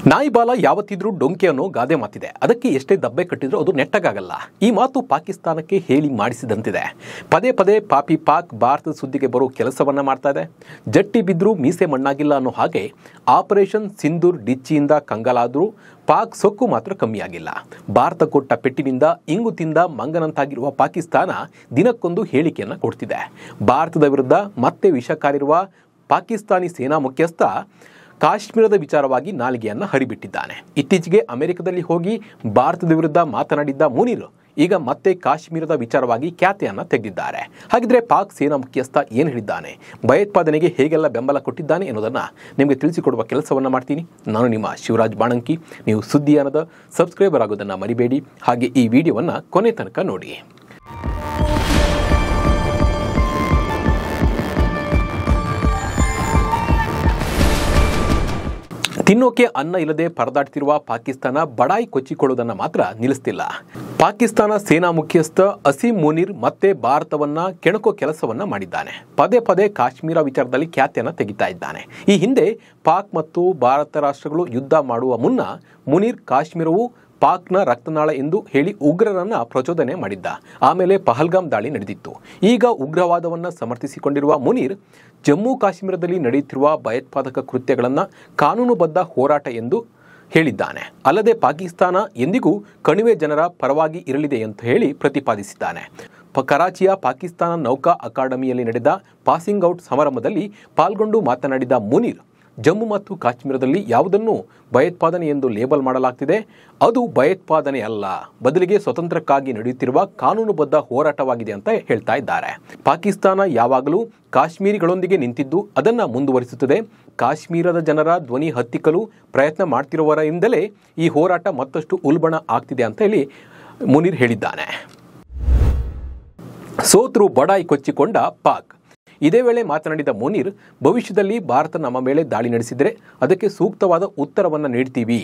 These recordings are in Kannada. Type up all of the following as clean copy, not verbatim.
ನಾಯಿ ಬಾಲ ಯಾವತ್ತಿದ್ರೂ ಡೊಂಕೆ ಅನ್ನೋ ಗಾದೆ ಮಾತಿದೆ. ಅದಕ್ಕೆ ಎಷ್ಟೇ ದಬ್ಬೆ ಕಟ್ಟಿದ್ರೂ ಅದು ನೆಟ್ಟಗಾಗಲ್ಲ. ಈ ಮಾತು ಪಾಕಿಸ್ತಾನಕ್ಕೆ ಹೇಳಿ ಮಾಡಿಸಿದಂತಿದೆ. ಪದೇ ಪದೇ ಪಾಪಿ ಪಾಕ್ ಭಾರತದ ಸುದ್ದಿಗೆ ಬರೋ ಕೆಲಸವನ್ನ ಮಾಡ್ತಾ ಇದೆ. ಜಟ್ಟಿ ಬಿದ್ದರೂ ಮೀಸೆ ಮಣ್ಣಾಗಿಲ್ಲ ಅನ್ನೋ ಹಾಗೆ ಆಪರೇಷನ್ ಸಿಂಧೂರ್ ಡಿಚ್ಚಿಯಿಂದ ಕಂಗಾಲಾದರೂ ಪಾಕ್ ಸೊಕ್ಕು ಮಾತ್ರ ಕಮ್ಮಿಯಾಗಿಲ್ಲ. ಭಾರತ ಕೊಟ್ಟ ಪೆಟ್ಟಿನಿಂದ ಇಂಗು ತಿಂದ ಮಂಗನಂತಾಗಿರುವ ಪಾಕಿಸ್ತಾನ ದಿನಕ್ಕೊಂದು ಹೇಳಿಕೆಯನ್ನು ಕೊಡ್ತಿದೆ. ಭಾರತದ ವಿರುದ್ಧ ಮತ್ತೆ ವಿಷ ಕಾರಿರುವ ಪಾಕಿಸ್ತಾನಿ ಸೇನಾ ಮುಖ್ಯಸ್ಥ ಕಾಶ್ಮೀರದ ವಿಚಾರವಾಗಿ ನಾಲಿಗೆಯನ್ನು ಹರಿಬಿಟ್ಟಿದ್ದಾನೆ. ಇತ್ತೀಚೆಗೆ ಅಮೆರಿಕದಲ್ಲಿ ಹೋಗಿ ಭಾರತದ ವಿರುದ್ಧ ಮಾತನಾಡಿದ್ದ ಮುನೀರ್ ಈಗ ಮತ್ತೆ ಕಾಶ್ಮೀರದ ವಿಚಾರವಾಗಿ ಖ್ಯಾತಿಯನ್ನು ತೆಗೆದಿದ್ದಾರೆ. ಹಾಗಿದ್ರೆ ಪಾಕ್ ಸೇನಾ ಮುಖ್ಯಸ್ಥ ಏನು ಹೇಳಿದ್ದಾನೆ, ಭಯೋತ್ಪಾದನೆಗೆ ಹೇಗೆಲ್ಲ ಬೆಂಬಲ ಕೊಟ್ಟಿದ್ದಾನೆ ಎನ್ನುವುದನ್ನು ನಿಮಗೆ ತಿಳಿಸಿಕೊಡುವ ಕೆಲಸವನ್ನು ಮಾಡ್ತೀನಿ. ನಾನು ನಿಮ್ಮ ಶಿವರಾಜ್ ಬಾಣಂಕಿ. ನೀವು ಸುದ್ದಿಯಾನದ ಸಬ್ಸ್ಕ್ರೈಬರ್ ಆಗೋದನ್ನು ಮರಿಬೇಡಿ. ಹಾಗೆ ಈ ವಿಡಿಯೋವನ್ನು ಕೊನೆ ತನಕ ನೋಡಿ. ತಿನ್ನೋಕೆ ಅನ್ನ ಇಲ್ಲದೆ ಪರದಾಡ್ತಿರುವ ಪಾಕಿಸ್ತಾನ ಬಡಾಯಿ ಕೊಚ್ಚಿಕೊಳ್ಳುವುದನ್ನು ಮಾತ್ರ ನಿಲ್ಲಿಸ್ತಿಲ್ಲ. ಪಾಕಿಸ್ತಾನ ಸೇನಾ ಮುಖ್ಯಸ್ಥ ಅಸೀಂ ಮುನೀರ್ ಮತ್ತೆ ಭಾರತವನ್ನ ಕೆಣಕೋ ಕೆಲಸವನ್ನ ಮಾಡಿದ್ದಾನೆ. ಪದೇ ಪದೇ ಕಾಶ್ಮೀರ ವಿಚಾರದಲ್ಲಿ ಖ್ಯಾತಿಯನ್ನು ತೆಗಿತಾ ಇದ್ದಾನೆ. ಈ ಹಿಂದೆ ಪಾಕ್ ಮತ್ತು ಭಾರತ ರಾಷ್ಟ್ರಗಳು ಯುದ್ಧ ಮಾಡುವ ಮುನ್ನ ಮುನೀರ್ ಕಾಶ್ಮೀರವು ಪಾಕ್ನ ರಕ್ತನಾಳ ಎಂದು ಹೇಳಿ ಉಗ್ರರನ್ನ ಪ್ರಚೋದನೆ ಮಾಡಿದ್ದ. ಆಮೇಲೆ ಪಹಲ್ಗಾಮ್ ದಾಳಿ ನಡೆದಿತ್ತು. ಈಗ ಉಗ್ರವಾದವನ್ನು ಸಮರ್ಥಿಸಿಕೊಂಡಿರುವ ಮುನೀರ್ ಜಮ್ಮು ಕಾಶ್ಮೀರದಲ್ಲಿ ನಡೆಯುತ್ತಿರುವ ಭಯೋತ್ಪಾದಕ ಕೃತ್ಯಗಳನ್ನು ಕಾನೂನುಬದ್ಧ ಹೋರಾಟ ಎಂದು ಹೇಳಿದ್ದಾನೆ. ಅಲ್ಲದೆ ಪಾಕಿಸ್ತಾನ ಎಂದಿಗೂ ಕಣಿವೆ ಜನರ ಪರವಾಗಿ ಇರಲಿದೆ ಎಂದು ಹೇಳಿ ಪ್ರತಿಪಾದಿಸಿದ್ದಾನೆ. ಕರಾಚಿಯ ಪಾಕಿಸ್ತಾನ ನೌಕಾ ಅಕಾಡೆಮಿಯಲ್ಲಿ ನಡೆದ ಪಾಸಿಂಗ್ ಔಟ್ ಸಮಾರಂಭದಲ್ಲಿ ಪಾಲ್ಗೊಂಡು ಮಾತನಾಡಿದ ಮುನೀರ್, ಜಮ್ಮು ಮತ್ತು ಕಾಶ್ಮೀರದಲ್ಲಿ ಯಾವುದನ್ನು ಭಯೋತ್ಪಾದನೆ ಎಂದು ಲೇಬಲ್ ಮಾಡಲಾಗ್ತಿದೆ ಅದು ಭಯೋತ್ಪಾದನೆ ಅಲ್ಲ, ಬದಲಿಗೆ ಸ್ವತಂತ್ರಕ್ಕಾಗಿ ನಡೆಯುತ್ತಿರುವ ಕಾನೂನುಬದ್ಧ ಹೋರಾಟವಾಗಿದೆ ಅಂತ ಹೇಳ್ತಾ ಇದ್ದಾರೆ. ಪಾಕಿಸ್ತಾನ ಯಾವಾಗಲೂ ಕಾಶ್ಮೀರಿಗಳೊಂದಿಗೆ ನಿಂತಿದ್ದು ಅದನ್ನು ಮುಂದುವರಿಸುತ್ತದೆ. ಕಾಶ್ಮೀರದ ಜನರ ಧ್ವನಿ ಹತ್ತಿಕ್ಕಲು ಪ್ರಯತ್ನ ಮಾಡ್ತಿರುವವರಿಂದಲೇ ಈ ಹೋರಾಟ ಮತ್ತಷ್ಟು ಉಲ್ಬಣ ಆಗ್ತಿದೆ ಅಂತ ಹೇಳಿ ಮುನೀರ್ ಹೇಳಿದ್ದಾನೆ. ಸೋತ್ರು ಬಡಾಯಿ ಕೊಚ್ಚಿಕೊಂಡ ಪಾಕ್. ಇದೇ ವೇಳೆ ಮಾತನಾಡಿದ ಮುನೀರ್, ಭವಿಷ್ಯದಲ್ಲಿ ಭಾರತ ನಮ್ಮ ಮೇಲೆ ದಾಳಿ ನಡೆಸಿದರೆ ಅದಕ್ಕೆ ಸೂಕ್ತವಾದ ಉತ್ತರವನ್ನು ನೀಡ್ತೀವಿ.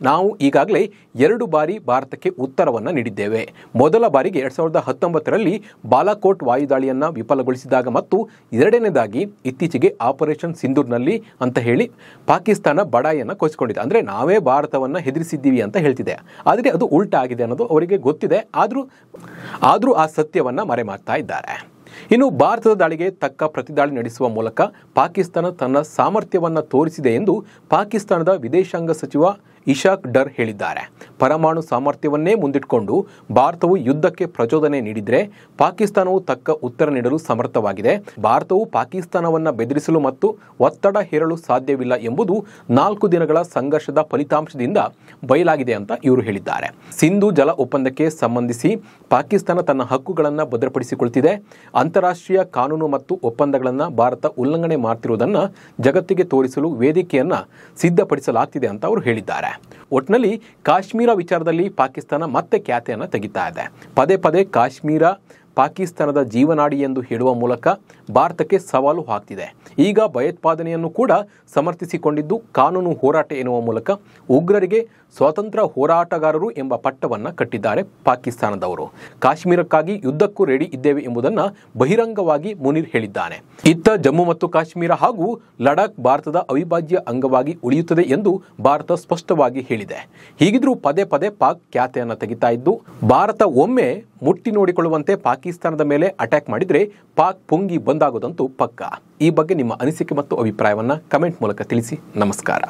ನಾವು ಈಗಾಗಲೇ 2 ಬಾರಿ ಭಾರತಕ್ಕೆ ಉತ್ತರವನ್ನು ನೀಡಿದ್ದೇವೆ. ಮೊದಲ ಬಾರಿಗೆ 2019ರಲ್ಲಿ ಬಾಲಾಕೋಟ್ ವಾಯುದಾಳಿಯನ್ನು ವಿಫಲಗೊಳಿಸಿದಾಗ ಮತ್ತು ಎರಡನೇದಾಗಿ ಇತ್ತೀಚೆಗೆ ಆಪರೇಷನ್ ಸಿಂಧೂರ್ನಲ್ಲಿ ಅಂತ ಹೇಳಿ ಪಾಕಿಸ್ತಾನ ಬಡಾಯಿಯನ್ನು ಕೊಚ್ಚಿಕೊಂಡಿದೆ. ಅಂದರೆ ನಾವೇ ಭಾರತವನ್ನು ಹೆದರಿಸಿದ್ದೀವಿ ಅಂತ ಹೇಳ್ತಿದೆ. ಆದರೆ ಅದು ಉಲ್ಟಾ ಆಗಿದೆ ಅನ್ನೋದು ಅವರಿಗೆ ಗೊತ್ತಿದೆ. ಆದರೂ ಆ ಸತ್ಯವನ್ನು ಮರೆಮಾಡ್ತಾ ಇದ್ದಾರೆ. ಇನ್ನು ಭಾರತದ ದಾಳಿಗೆ ತಕ್ಕ ಪ್ರತಿದಾಳಿ ನಡೆಸುವ ಮೂಲಕ ಪಾಕಿಸ್ತಾನ ತನ್ನ ಸಾಮರ್ಥ್ಯವನ್ನು ತೋರಿಸಿದೆ ಎಂದು ಪಾಕಿಸ್ತಾನದ ವಿದೇಶಾಂಗ ಸಚಿವ ಇಶಾಕ್ ಡರ್ ಹೇಳಿದ್ದಾರೆ. ಪರಮಾಣು ಸಾಮರ್ಥ್ಯವನ್ನೇ ಮುಂದಿಟ್ಟುಕೊಂಡು ಭಾರತವು ಯುದ್ಧಕ್ಕೆ ಪ್ರಚೋದನೆ ನೀಡಿದರೆ ಪಾಕಿಸ್ತಾನವು ತಕ್ಕ ಉತ್ತರ ನೀಡಲು ಸಮರ್ಥವಾಗಿದೆ. ಭಾರತವು ಪಾಕಿಸ್ತಾನವನ್ನು ಬೆದರಿಸಲು ಮತ್ತು ಒತ್ತಡ ಹೇರಲು ಸಾಧ್ಯವಿಲ್ಲ ಎಂಬುದು 4 ದಿನಗಳ ಸಂಘರ್ಷದ ಫಲಿತಾಂಶದಿಂದ ಬಯಲಾಗಿದೆ ಅಂತ ಇವರು ಹೇಳಿದ್ದಾರೆ. ಸಿಂಧು ಜಲ ಒಪ್ಪಂದಕ್ಕೆ ಸಂಬಂಧಿಸಿ ಪಾಕಿಸ್ತಾನ ತನ್ನ ಹಕ್ಕುಗಳನ್ನು ಭದ್ರಪಡಿಸಿಕೊಳ್ತಿದೆ. ಅಂತಾರಾಷ್ಟ್ರೀಯ ಕಾನೂನು ಮತ್ತು ಒಪ್ಪಂದಗಳನ್ನು ಭಾರತ ಉಲ್ಲಂಘನೆ ಮಾಡ್ತಿರುವುದನ್ನು ಜಗತ್ತಿಗೆ ತೋರಿಸಲು ವೇದಿಕೆಯನ್ನು ಸಿದ್ಧಪಡಿಸಲಾಗ್ತಿದೆ ಅಂತ ಅವರು ಹೇಳಿದ್ದಾರೆ. ಒಟ್ಟಿನಲ್ಲಿ ಕಾಶ್ಮೀರ ವಿಚಾರದಲ್ಲಿ ಪಾಕಿಸ್ತಾನ ಮತ್ತೆ ಖ್ಯಾತಿಯನ್ನು ತೆಗಿತಾ ಇದೆ. ಪದೇ ಪದೇ ಕಾಶ್ಮೀರ ಪಾಕಿಸ್ತಾನದ ಜೀವನಾಡಿ ಎಂದು ಹೇಳುವ ಮೂಲಕ ಭಾರತಕ್ಕೆ ಸವಾಲು ಹಾಕ್ತಿದೆ. ಈಗ ಭಯೋತ್ಪಾದನೆಯನ್ನು ಕೂಡ ಸಮರ್ಥಿಸಿಕೊಂಡಿದ್ದು ಕಾನೂನು ಹೋರಾಟ ಎನ್ನುವ ಮೂಲಕ ಉಗ್ರರಿಗೆ ಸ್ವಾತಂತ್ರ್ಯ ಹೋರಾಟಗಾರರು ಎಂಬ ಪಟ್ಟವನ್ನು ಕಟ್ಟಿದ್ದಾರೆ ಪಾಕಿಸ್ತಾನದವರು. ಕಾಶ್ಮೀರಕ್ಕಾಗಿ ಯುದ್ಧಕ್ಕೂ ರೆಡಿ ಇದ್ದೇವೆ ಎಂಬುದನ್ನು ಬಹಿರಂಗವಾಗಿ ಮುನೀರ್ ಹೇಳಿದ್ದಾನೆ. ಇತ್ತ ಜಮ್ಮು ಮತ್ತು ಕಾಶ್ಮೀರ ಹಾಗೂ ಲಡಾಖ್ ಭಾರತದ ಅವಿಭಾಜ್ಯ ಅಂಗವಾಗಿ ಉಳಿಯುತ್ತದೆ ಎಂದು ಭಾರತ ಸ್ಪಷ್ಟವಾಗಿ ಹೇಳಿದೆ. ಹೀಗಿದ್ರೂ ಪದೇ ಪದೇ ಪಾಕ್ ಖ್ಯಾತಿಯನ್ನು ತೆಗಿತಾ ಇದ್ದು ಭಾರತ ಒಮ್ಮೆ ಮುಟ್ಟಿ ನೋಡಿಕೊಳ್ಳುವಂತೆ ಪಾಕಿಸ್ತಾನದ ಮೇಲೆ ಅಟ್ಯಾಕ್ ಮಾಡಿದರೆ ಪಾಕ್ ಪುಂಗಿ ಬಂದಾಗೋದಂತೂ ಪಕ್ಕಾ. ಈ ಬಗ್ಗೆ ನಿಮ್ಮ ಅನಿಸಿಕೆ ಮತ್ತು ಅಭಿಪ್ರಾಯವನ್ನು ಕಮೆಂಟ್ ಮೂಲಕ ತಿಳಿಸಿ. ನಮಸ್ಕಾರ.